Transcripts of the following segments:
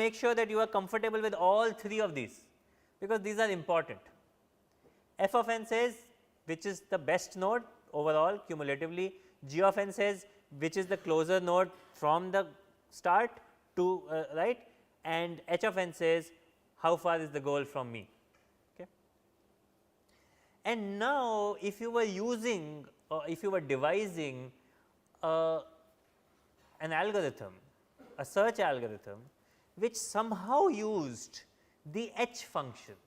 make sure that you are comfortable with all three of these, because these are important. F of n says which is the best node overall cumulatively, g of n says which is the closer node from the start to right, and h of n says how far is the goal from me. Okay. And now, if you were using or if you were devising an algorithm, a search algorithm which somehow used the h function,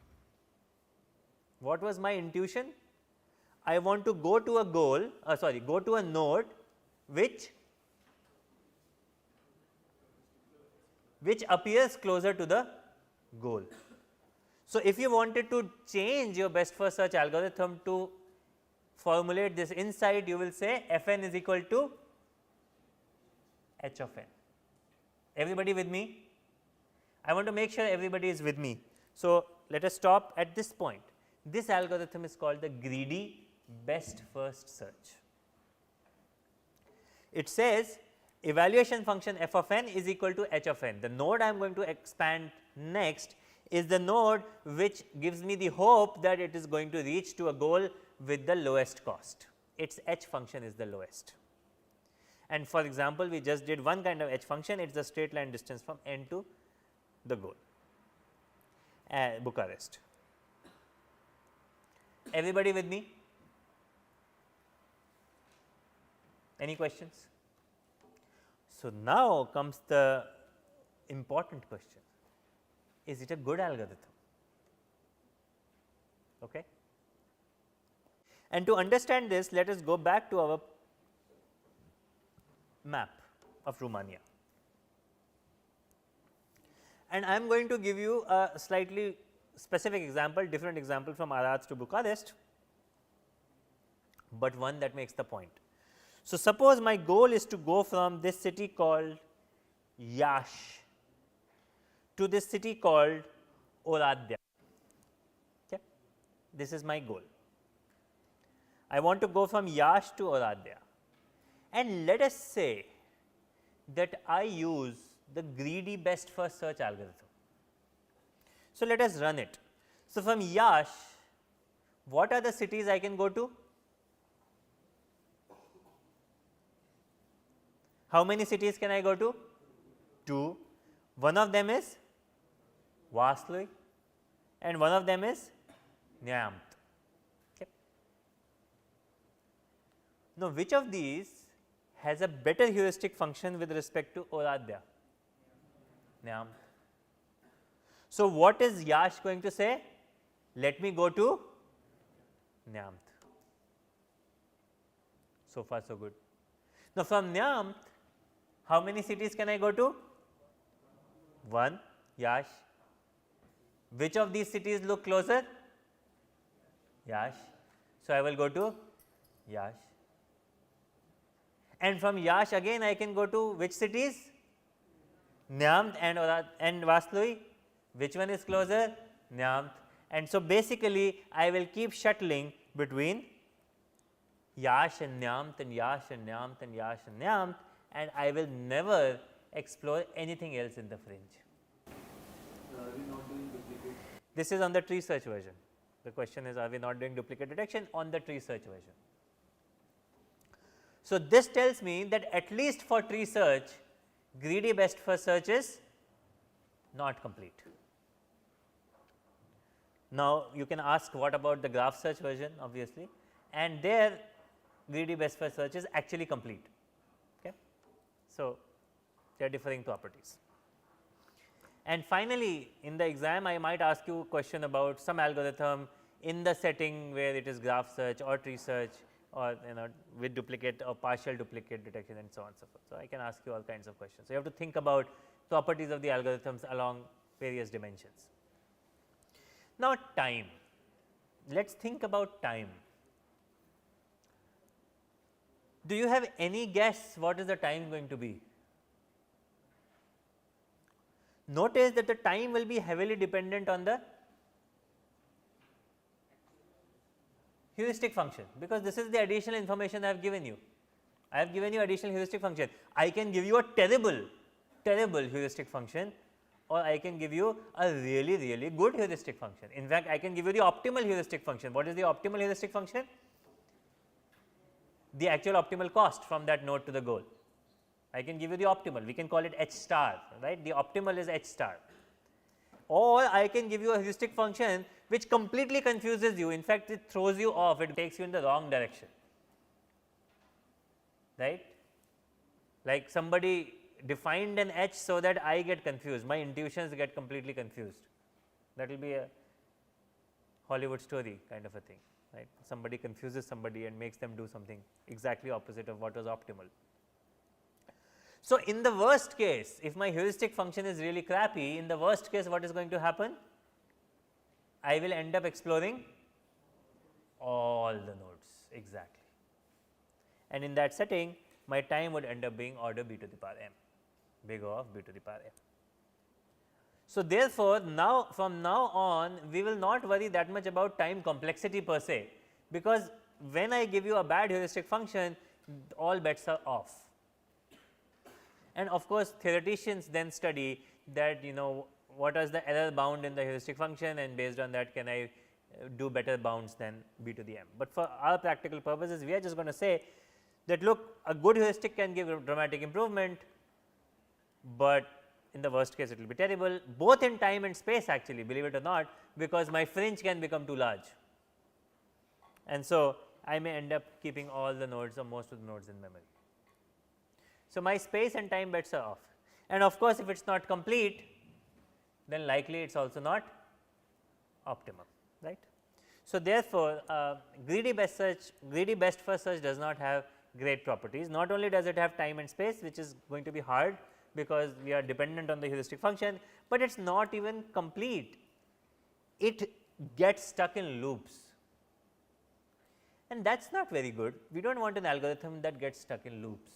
what was my intuition? I want to go to a goal, go to a node which appears closer to the goal. So, if you wanted to change your best first search algorithm to formulate this insight, you will say f n is equal to h of n. Everybody with me? I want to make sure everybody is with me. So, let us stop at this point. This algorithm is called the greedy best first search. It says evaluation function f of n is equal to h of n. The node I am going to expand next is the node which gives me the hope that it is going to reach to a goal with the lowest cost. Its h function is the lowest. And for example, we just did one kind of h function, it is the straight line distance from n to the goal, Bucharest. Everybody with me? Any questions? So, now comes the important question, is it a good algorithm? Okay. And to understand this, let us go back to our map of Romania. And I am going to give you a slightly specific example, different example from Arad to Bucharest, but one that makes the point. So, suppose my goal is to go from this city called Iași to this city called Oradea. Okay. This is my goal. I want to go from Iași to Oradea, and let us say that I use the greedy best first search algorithm. So, let us run it. So, from Iași, what are the cities I can go to? How many cities can I go to? 2. One of them is Vaslui and one of them is Neamt. Okay. Now, which of these has a better heuristic function with respect to Oradea? Neamt. So, what is Iași going to say? Let me go to Neamt. So far so good. Now, from Neamt, how many cities can I go to? 1, Iași. Which of these cities look closer? Iași. So, I will go to Iași. And from Iași again I can go to which cities? Neamt and Vaslui. Which one is closer? Neamt. And so, basically I will keep shuttling between Iași and Neamt and Iași and Neamt and Iași and Neamt, and I will never explore anything else in the fringe. Are we not doing duplicate? This is on the tree search version. The question is, are we not doing duplicate detection on the tree search version? So, this tells me that at least for tree search, greedy best first search is not complete. Now, you can ask what about the graph search version obviously, and there greedy best first search is actually complete. Okay. So, they are differing properties. And finally, in the exam I might ask you a question about some algorithm in the setting where it is graph search or tree search or with duplicate or partial duplicate detection and so on and so forth. So, I can ask you all kinds of questions. So, you have to think about properties of the algorithms along various dimensions. Now, time. Let us think about time. Do you have any guess what is the time going to be? Notice that the time will be heavily dependent on the heuristic function, because this is the additional information I have given you. I have given you additional heuristic function. I can give you a terrible heuristic function, or I can give you a really, really good heuristic function. In fact, I can give you the optimal heuristic function. What is the optimal heuristic function? The actual optimal cost from that node to the goal. I can give you the optimal, we can call it H star, right. The optimal is H star. Or I can give you a heuristic function which completely confuses you. In fact, it throws you off, it takes you in the wrong direction, right. Like somebody defined an H so that I get confused, my intuitions get completely confused. That will be a Hollywood story kind of a thing, right. Somebody confuses somebody and makes them do something exactly opposite of what was optimal. So, in the worst case, if my heuristic function is really crappy, in the worst case what is going to happen? I will end up exploring all the nodes exactly, and in that setting my time would end up being order b to the power m, big O of b to the power m. So, therefore, now from now on we will not worry that much about time complexity per se, because when I give you a bad heuristic function, all bets are off. And of course, theoreticians then study that what is the error bound in the heuristic function, and based on that can I do better bounds than b to the m. But for our practical purposes, we are just going to say that look, a good heuristic can give a dramatic improvement, but in the worst case it will be terrible, both in time and space actually, believe it or not, because my fringe can become too large. And so, I may end up keeping all the nodes or most of the nodes in memory. So, my space and time bets are off, and of course, if it is not complete, then likely it is also not optimum, right. So, therefore, greedy best first search does not have great properties. Not only does it have time and space, which is going to be hard because we are dependent on the heuristic function, but it is not even complete. It gets stuck in loops, and that is not very good. We do not want an algorithm that gets stuck in loops.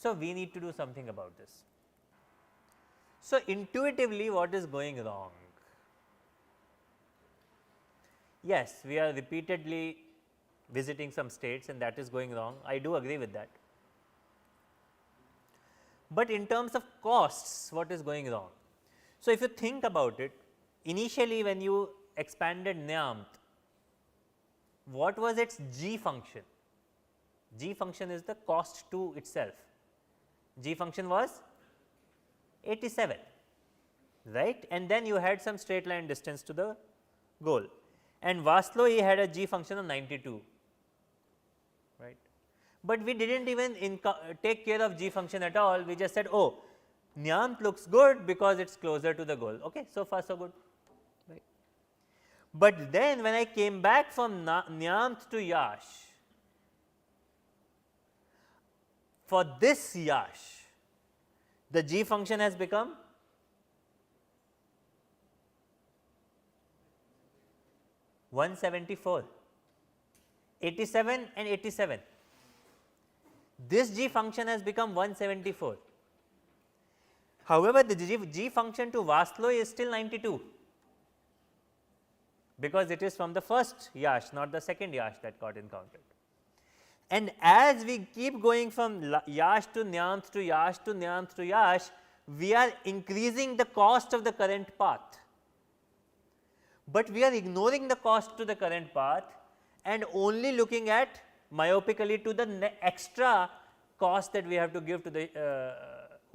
So, we need to do something about this. So, intuitively what is going wrong? Yes, we are repeatedly visiting some states and that is going wrong, I do agree with that. But in terms of costs, what is going wrong? So, if you think about it, initially when you expanded NYAMT, what was its G function? G function is the cost to itself. G function was 87, right, and then you had some straight line distance to the goal, and Vasloy had a G function of 92, right. But we did not even take care of G function at all, we just said, oh, NYAMT looks good because it is closer to the goal, okay, so far so good, right. But then when I came back from NYAMT to Yash, for this Yash, the G function has become 174, 87 and 87. This G function has become 174. However, the G function to Vasloy is still 92, because it is from the first Yash, not the second Yash that got encountered. And as we keep going from Yash to NYAMT to Yash to NYAMT to Yash, we are increasing the cost of the current path, but we are ignoring the cost to the current path and only looking at myopically to the extra cost that we have to give to the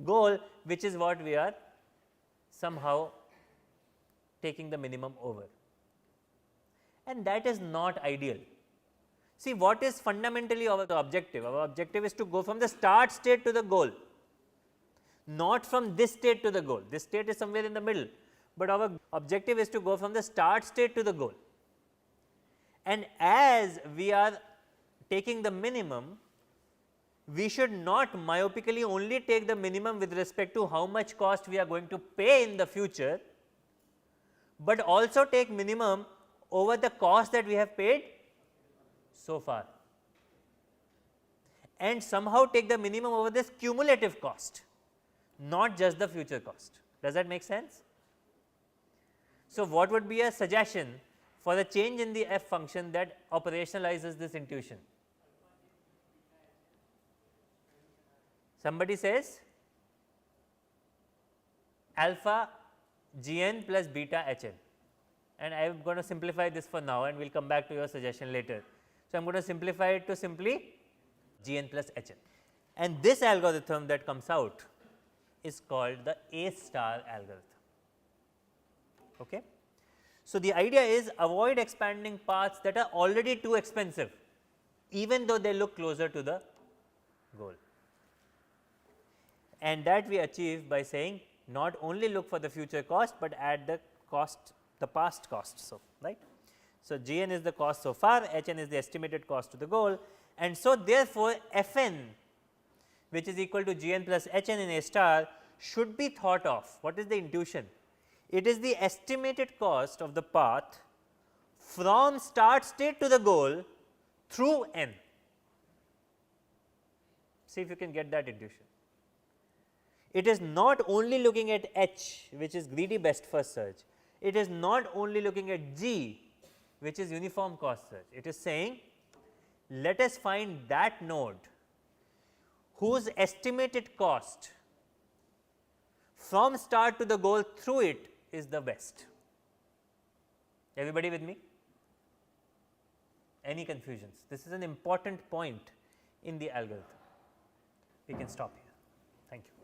goal, which is what we are somehow taking the minimum over, and that is not ideal. See, what is fundamentally our objective? Our objective is to go from the start state to the goal, not from this state to the goal. This state is somewhere in the middle, but our objective is to go from the start state to the goal. And as we are taking the minimum, we should not myopically only take the minimum with respect to how much cost we are going to pay in the future, but also take minimum over the cost that we have paid so far, and somehow take the minimum over this cumulative cost, not just the future cost. Does that make sense? So, what would be a suggestion for a change in the f function that operationalizes this intuition? Somebody says alpha Gn plus beta Hn, and I am going to simplify this for now and we will come back to your suggestion later. So, I am going to simplify it to simply Gn plus Hn, and this algorithm that comes out is called the A star algorithm. Okay. So, the idea is avoid expanding paths that are already too expensive, even though they look closer to the goal, and that we achieve by saying not only look for the future cost, but add the cost, the past cost. So, right. So, Gn is the cost so far, Hn is the estimated cost to the goal, and so therefore, Fn, which is equal to Gn plus Hn in A star, should be thought of. What is the intuition? It is the estimated cost of the path from start state to the goal through n. See if you can get that intuition. It is not only looking at H, which is greedy best first search. It is not only looking at G, which is uniform cost search. It is saying, let us find that node whose estimated cost from start to the goal through it is the best. Everybody with me? Any confusions? This is an important point in the algorithm. We can stop here. Thank you.